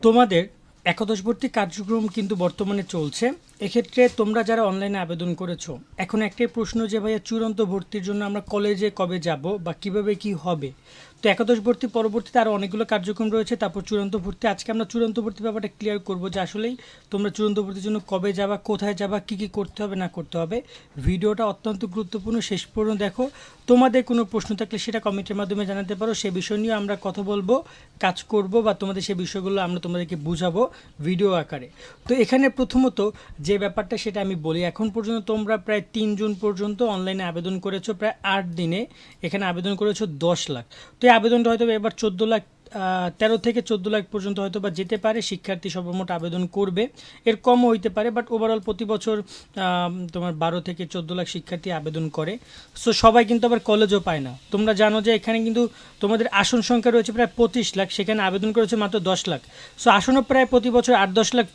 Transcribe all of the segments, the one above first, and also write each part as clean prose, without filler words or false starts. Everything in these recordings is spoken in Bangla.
তোমাদের একাদশ ভর্তি কার্যক্রম কিন্তু বর্তমানে চলছে। এক্ষেত্রে তোমরা যারা অনলাইনে আবেদন করেছো, এখন একটাই প্রশ্ন যে ভাইয়া চূড়ান্ত ভর্তির জন্য আমরা কলেজে কবে যাব বা কিভাবে কি হবে। তো একাদশ ভর্তি পরবর্তীতে আরও অনেকগুলো কার্যক্রম রয়েছে, তারপর চূড়ান্ত ভর্তি। আজকে আমরা চূড়ান্ত ভর্তি ব্যাপারটা ক্লিয়ার করবো যে আসলেই তোমরা চূড়ান্ত ভর্তির জন্য কবে যাবা, কোথায় যাবা, কী কী করতে হবে না করতে হবে। ভিডিওটা অত্যন্ত গুরুত্বপূর্ণ, শেষ পর্যন্ত দেখো। তোমাদের কোনো প্রশ্ন থাকলে সেটা কমেন্টের মাধ্যমে জানাতে পারো, সে বিষয় নিয়ে আমরা কথা বলবো, কাজ করব, বা তোমাদের সেই বিষয়গুলো আমরা তোমাদেরকে বুঝাবো ভিডিও আকারে। তো এখানে প্রথমত যে ব্যাপারটা সেটা আমি বলি, এখন পর্যন্ত তোমরা প্রায় 3 জুন পর্যন্ত অনলাইনে আবেদন করেছো, প্রায় 8 দিনে এখানে আবেদন করেছো 10 লাখ। তো এই আবেদনটা হয়তো এবার 14 লাখ, 13 থেকে 14 লাখ পর্যন্ত হয়তো বা যেতে পারে শিক্ষার্থী সর্বমোট আবেদন করবে। এর কমও হইতে পারে, বাট ওভারঅল প্রতি বছর তোমার 12 থেকে 14 লাখ শিক্ষার্থী আবেদন করে। সো সবাই কিন্তু আবার কলেজও পায় না। তোমরা জানো যে এখানে কিন্তু তোমাদের আসন সংখ্যা রয়েছে প্রায় 25 লাখ, সেখানে আবেদন করেছে মাত্র 10 লাখ। সো আসনও প্রায় প্রতি বছর 8-10 লাখ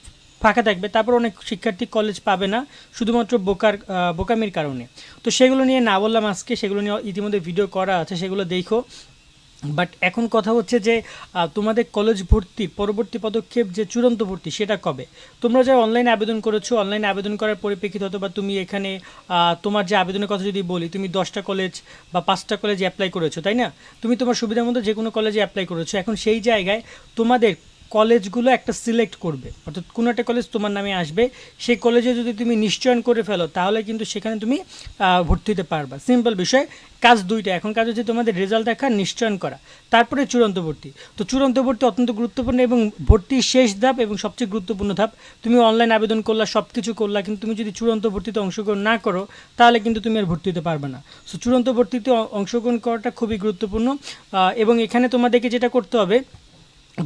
ফাঁকা থাকবে, তারপর অনেক শিক্ষার্থী কলেজ পাবে না শুধুমাত্র বোকামির কারণে। তো সেগুলো নিয়ে না বললাম আজকে, সেগুলো নিয়ে ইতিমধ্যে ভিডিও করা আছে, সেগুলো দেখো। বাট এখন কথা হচ্ছে যে তোমাদের কলেজ ভর্তির পরবর্তী পদক্ষেপ যে চূড়ান্ত ভর্তি সেটা কবে। তোমরা যারা অনলাইনে আবেদন করেছো, অনলাইনে আবেদন করার পরিপ্রেক্ষিতে অথবা তুমি এখানে তোমার যে আবেদনের কথা যদি বলি, তুমি 10টা কলেজ বা 5টা কলেজে অ্যাপ্লাই করেছো, তাই না? তুমি তোমার সুবিধার মতো যে কোনো কলেজে অ্যাপ্লাই করেছো। এখন সেই জায়গায় তোমাদের কলেজগুলো একটা সিলেক্ট করবে, অর্থাৎ কোনো একটা কলেজ তোমার নামে আসবে। সেই কলেজে যদি তুমি নিশ্চয়ন করে ফেলো তাহলে কিন্তু সেখানে তুমি ভর্তি হতে পারবা। সিম্পল বিষয়, কাজ দুইটা। এখন কাজ হচ্ছে তোমাদের রেজাল্ট দেখা, নিশ্চয়ন করা, তারপরে চূড়ান্ত ভর্তি। তো চূড়ান্ত ভর্তি অত্যন্ত গুরুত্বপূর্ণ এবং ভর্তির শেষ ধাপ এবং সবচেয়ে গুরুত্বপূর্ণ ধাপ। তুমি অনলাইন আবেদন করলা, সব কিছু করলা, কিন্তু তুমি যদি চূড়ান্ত ভর্তিতে অংশগ্রহণ না করো তাহলে কিন্তু তুমি আর ভর্তি হতে পারবে না। সো চূড়ান্ত ভর্তিতে অংশগ্রহণ করাটা খুবই গুরুত্বপূর্ণ। এবং এখানে তোমাদেরকে যেটা করতে হবে,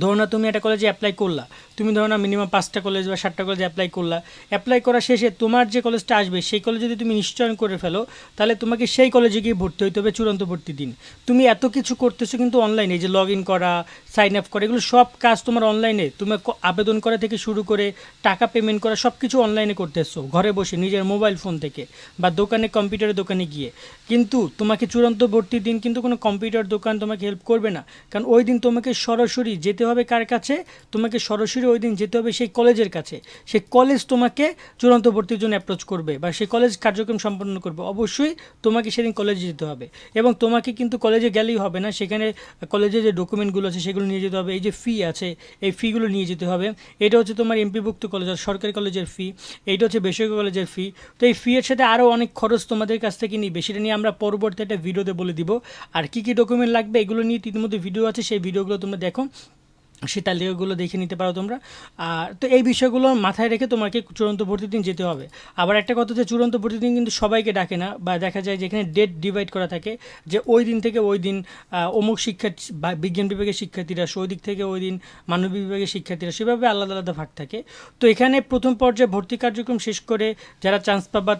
ধরো না তুমি একটা কলেজে অ্যাপ্লাই করলা, তুমি ধরো না মিনিমাম 5টা কলেজ বা 7টা কলেজে অ্যাপ্লাই করলা। অ্যাপ্লাই করা শেষে তোমার যে কলেজটা আসবে সেই কলেজে যদি তুমি নিশ্চয়ন করে ফেলো তাহলে তোমাকে সেই কলেজে গিয়ে ভর্তি হতে হবে চূড়ান্ত ভর্তি দিন। তুমি এত কিছু করতেছো কিন্তু অনলাইনে, যে লগ ইন করা, সাইন আপ করা, এগুলো সব কাজ তোমার অনলাইনে। তুমি আবেদন করা থেকে শুরু করে টাকা পেমেন্ট করা সব কিছু অনলাইনে করতেছো, ঘরে বসে নিজের মোবাইল ফোন থেকে বা দোকানে, কম্পিউটারের দোকানে গিয়ে। কিন্তু তোমাকে চূড়ান্ত ভর্তির দিন কিন্তু কোনো কম্পিউটার দোকান তোমাকে হেল্প করবে না, কারণ ওই দিন তোমাকে সরাসরি যেতে হবে কার কাছে? তোমাকে সরাসরি ওই দিন যেতে হবে সেই কলেজের কাছে। সেই কলেজ তোমাকে চূড়ান্ত ভর্তির জন্য অ্যাপ্রোচ করবে বা সেই কলেজ কার্যক্রম সম্পন্ন করবে। অবশ্যই তোমাকে সেদিন কলেজে যেতে হবে, এবং তোমাকে কিন্তু কলেজে গেলেই হবে না, সেখানে কলেজে যে ডকুমেন্টগুলো আছে সেগুলো নিয়ে যেতে হবে। এই যে ফি আছে, এই ফিগুলো নিয়ে যেতে হবে। এটা হচ্ছে তোমার এমপিভুক্ত কলেজ আর সরকারি কলেজের ফি, এইটা হচ্ছে বেসরকারি কলেজের ফি। তো এই ফি এর সাথে আরও অনেক খরচ তোমাদের কাছ থেকে নিবে, সেটা নিয়ে আমরা পরবর্তী একটা ভিডিওতে বলে দিব। আর কী কী ডকুমেন্ট লাগবে এগুলো নিয়ে ইতিমধ্যে ভিডিও আছে, সেই ভিডিওগুলো তোমরা দেখো, সেই তালিকাগুলো দেখে নিতে পারো তোমরা। আর তো এই বিষয়গুলো মাথায় রেখে তোমাকে চূড়ান্ত ভর্তির দিন যেতে হবে। আবার একটা কথা, যে চূড়ান্ত ভর্তির দিন কিন্তু সবাইকে ডাকে না, বা দেখা যায় যেখানে ডেট ডিভাইড করা থাকে, যে ওই দিন থেকে ওই দিন অমুক শিক্ষার্থী বা বিজ্ঞান বিভাগের শিক্ষার্থীরা, ওই দিক থেকে ওই দিন মানবিক বিভাগের শিক্ষার্থীরা, সেভাবে আলাদা আলাদা ভাগ থাকে। তো এখানে প্রথম পর্যায়ে ভর্তি কার্যক্রম শেষ করে যারা চান্স পাবা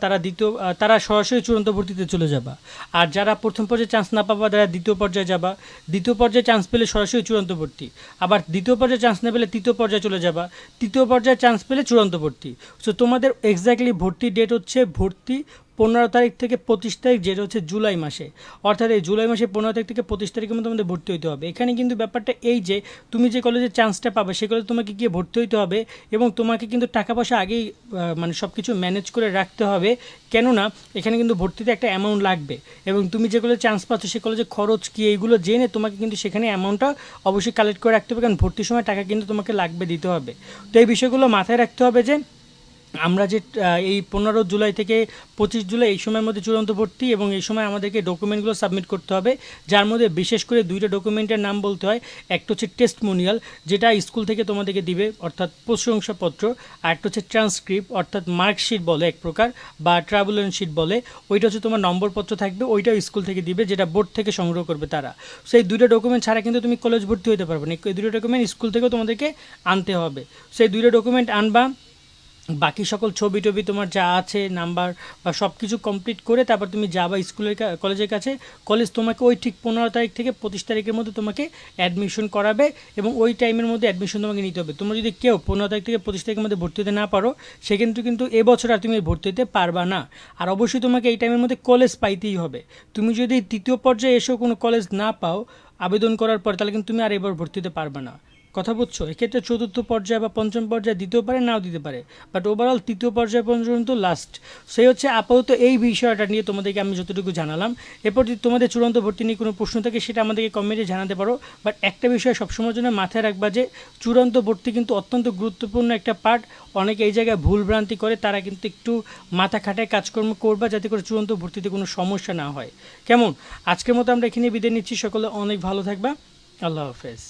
তারা সরাসরি চূড়ান্ত ভর্তিতে চলে যাবা। আর যারা প্রথম পর্যায়ে চান্স না পাবা তারা দ্বিতীয় পর্যায়ে যাবা। দ্বিতীয় পর্যায়ে চান্স পেলে সরাসরি চূড়ান্ত ভর্তি। আবার দ্বিতীয় পর্যায়ে চান্স না পেলে তৃতীয় পর্যায়ে চলে যাবা। তৃতীয় পর্যায়ে চান্স পেলে চূড়ান্ত ভর্তি। সো তোমাদের এক্স্যাক্টলি ভর্তির ডেট হচ্ছে ভর্তি 15 তারিখ থেকে 25 তারিখ, যেটা হচ্ছে জুলাই মাসে। অর্থাৎ এই জুলাই মাসে 15 তারিখ থেকে 25 তারিখের মধ্যে তোমাদের ভর্তি হতে হবে। এখানে কিন্তু ব্যাপারটা এই যে তুমি যে কলেজে চান্সটা পাবে সেই কলেজে তোমাকে গিয়ে ভর্তি হতে হবে, এবং তোমাকে কিন্তু টাকা পয়সা আগেই মানে সব কিছু ম্যানেজ করে রাখতে হবে। কেননা এখানে কিন্তু ভর্তিতে একটা অ্যামাউন্ট লাগবে, এবং তুমি যে কলেজে চান্স পাচ্ছ সেই কলেজে খরচ কী এইগুলো জেনে তোমাকে কিন্তু সেখানে অ্যামাউন্টটা অবশ্যই কালেক্ট করে রাখতে হবে, কারণ ভর্তির সময় টাকা কিন্তু তোমাকে লাগবে, দিতে হবে। তো এই বিষয়গুলো মাথায় রাখতে হবে যে আমরা যে এই 15 জুলাই থেকে 25 জুলাই এই সময়ের মধ্যে চূড়ান্ত ভর্তি, এবং এই সময় আমাদেরকে ডকুমেন্টগুলো সাবমিট করতে হবে, যার মধ্যে বিশেষ করে দুইটা ডকুমেন্টের নাম বলতে হয়। একটা হচ্ছে টেস্টমোনিয়াল, যেটা স্কুল থেকে তোমাদেরকে দিবে, অর্থাৎ প্রশংসাপত্র। আর একটা হচ্ছে ট্রান্সক্রিপ্ট, অর্থাৎ মার্কশিট বলে এক প্রকার, বা ট্রাভেলিং শিট বলে। ওইটা হচ্ছে তোমার নম্বরপত্র থাকবে, ওইটাও স্কুল থেকে দিবে, যেটা বোর্ড থেকে সংগ্রহ করবে তারা। সেই দুইটা ডকুমেন্ট ছাড়া কিন্তু তুমি কলেজ ভর্তি হতে পারবে না। এই দুটো ডকুমেন্ট স্কুল থেকেও তোমাদেরকে আনতে হবে। সেই দুইটা ডকুমেন্ট আনবা। বাকি সকল ছবি টবি তোমার যা আছে, নাম্বার বা সব কিছু কমপ্লিট করে তারপর তুমি যাবা স্কুলের কলেজের কাছে। কলেজ তোমাকে ওই ঠিক 15 তারিখ থেকে 25 তারিখের মধ্যে তোমাকে অ্যাডমিশন করাবে, এবং ওই টাইমের মধ্যে অ্যাডমিশন তোমাকে নিতে হবে। তোমরা যদি কেউ 15 তারিখ থেকে 25 তারিখের মধ্যে ভর্তি হতে না পারো, সেক্ষেত্রে কিন্তু এবছর আর তুমি ভর্তি হতে পারবা না। আর অবশ্যই তোমাকে এই টাইমের মধ্যে কলেজ পাইতেই হবে। তুমি যদি তৃতীয় পর্যায়ে এসেও কোনো কলেজ না পাও আবেদন করার পর, তাহলে কিন্তু তুমি আর এবার ভর্তি হতে পারবে না। কথা বুঝছো? এক্ষেত্রে চতুর্থ পর্যায়ে বা পঞ্চম পর্যায়ে দিতেও পারে, নাও দিতে পারে, বাট ওভারঅল তৃতীয় পর্যায় পর্যন্ত লাস্ট। সেই হচ্ছে আপাতত এই বিষয়টা নিয়ে তোমাদেরকে আমি যতটুকু জানালাম। এরপর যদি তোমাদের চূড়ান্ত ভর্তি নিয়ে কোনো প্রশ্ন থাকে সেটা আমাদেরকে কমেন্টে জানাতে পারো। বাট একটা বিষয় সবসময়ের জন্য মাথায় রাখবা যে চূড়ান্ত ভর্তি কিন্তু অত্যন্ত গুরুত্বপূর্ণ একটা পার্ট। অনেকে এই জায়গায় ভুলভ্রান্তি করে, তারা কিন্তু একটু মাথা খাটায় কাজকর্ম করবা যাতে করে চূড়ান্ত ভর্তিতে কোনো সমস্যা না হয়। কেমন? আজকের মতো আমরা এখানে বিদায় নিচ্ছি। সকলে অনেক ভালো থাকবা। আল্লাহ হাফেজ।